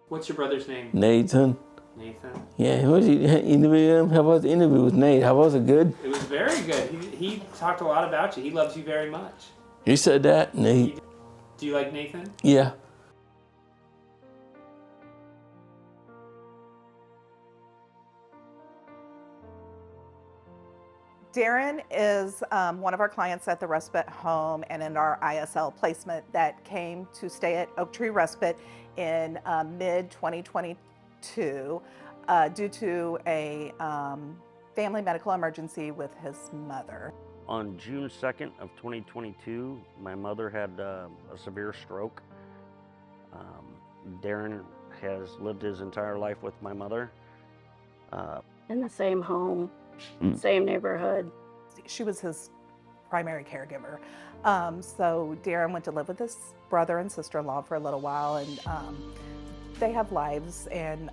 What's your brother's name? Nathan. Nathan? Yeah, what did you interview him? How was the interview with Nate? How was it, good? It was very good. He talked a lot about you. He loves you very much. He said that, Nate. Do you like Nathan? Yeah. Darin is one of our clients at the respite home and in our ISL placement that came to stay at Oak Tree Respite in mid-2022 due to a family medical emergency with his mother. On June 2nd of 2022, my mother had a severe stroke. Darin has lived his entire life with my mother. In the same home, same neighborhood. She was his primary caregiver. So Darin went to live with his brother and sister-in-law for a little while, and they have lives and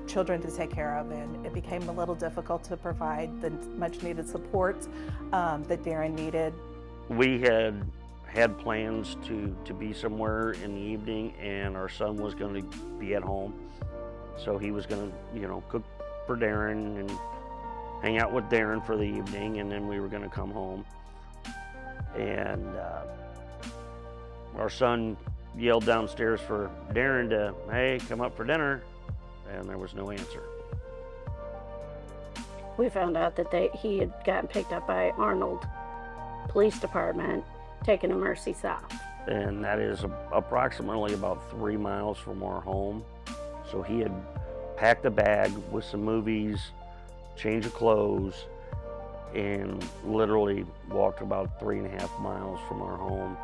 children to take care of, and it became a little difficult to provide the much needed support that Darin needed. We had plans to be somewhere in the evening, and our son was going to be at home. So he was going to, cook for Darin and hang out with Darin for the evening, and then we were going to come home. And our son yelled downstairs for Darin to, hey, come up for dinner, and there was no answer. We found out that he had gotten picked up by Arnold Police Department, taken to Mercy South. And that is approximately about 3 miles from our home. So he had packed a bag with some movies, change of clothes, and literally walked about 3.5 miles from our home.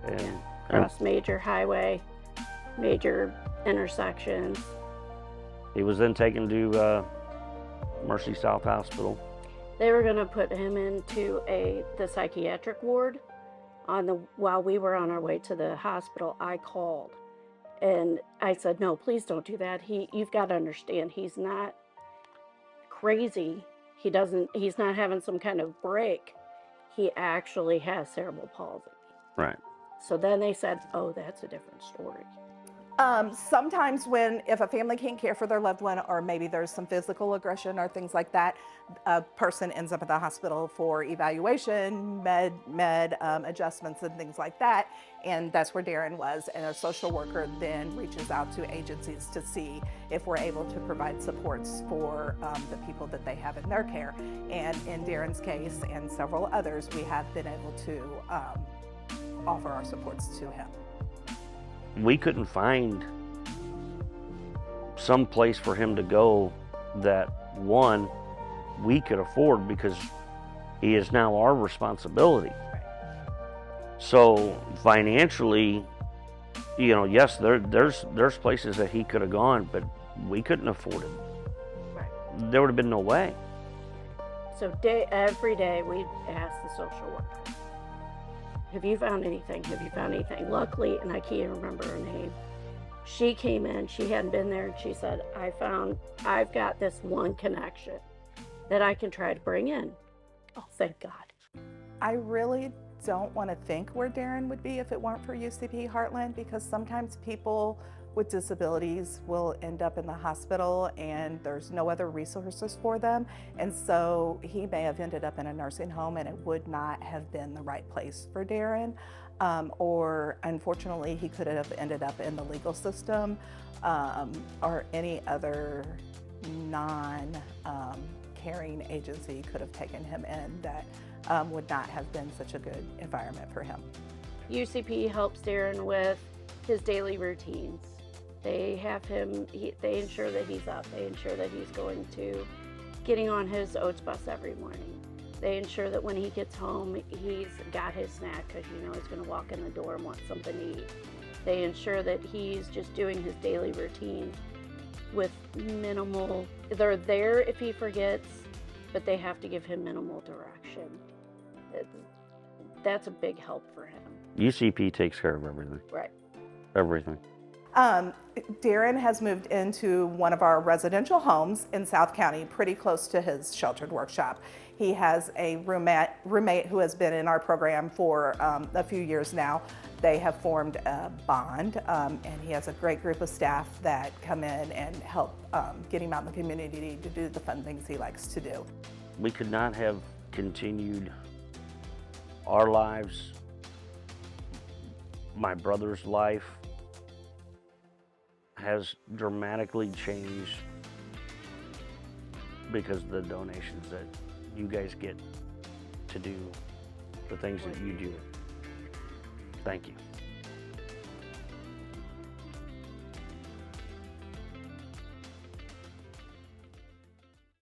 And across major highway, major intersections. He was then taken to Mercy South Hospital. They were going to put him into the psychiatric ward. While we were on our way to the hospital, I called and I said, no, please don't do that. You've got to understand, he's not crazy. He's not having some kind of break. He actually has cerebral palsy. Right. So then they said, oh, that's a different story. Sometimes if a family can't care for their loved one, or maybe there's some physical aggression or things like that, a person ends up at the hospital for evaluation, med adjustments and things like that. And that's where Darin was. And a social worker then reaches out to agencies to see if we're able to provide supports for the people that they have in their care. And in Darin's case and several others, we have been able to offer our supports to him. We couldn't find some place for him to go that, one, we could afford, because he is now our responsibility. So financially, yes, there's places that he could have gone, but we couldn't afford it. Right. There would have been no way. So every day we'd ask the social worker, have you found anything? Have you found anything? Luckily, and I can't remember her name, she came in, she hadn't been there, and she said, I've got this one connection that I can try to bring in. Oh, thank God. I really don't want to think where Darin would be if it weren't for UCP Heartland, because sometimes people with disabilities will end up in the hospital and there's no other resources for them. And so he may have ended up in a nursing home and it would not have been the right place for Darin. Or unfortunately, he could have ended up in the legal system or any other non-caring agency could have taken him in that would not have been such a good environment for him. UCP helps Darin with his daily routines. They have him, they ensure that he's up. They ensure that he's getting on his oats bus every morning. They ensure that when he gets home, he's got his snack, because he's going to walk in the door and want something to eat. They ensure that he's just doing his daily routine with minimal, they're there if he forgets, but they have to give him minimal direction. That's a big help for him. UCP takes care of everything. Right. Everything. Darin has moved into one of our residential homes in South County, pretty close to his sheltered workshop. He has a roommate who has been in our program for a few years now. They have formed a bond, and he has a great group of staff that come in and help get him out in the community to do the fun things he likes to do. We could not have continued our lives, my brother's life has dramatically changed because of the donations that you guys get to do the things that you do. Thank you.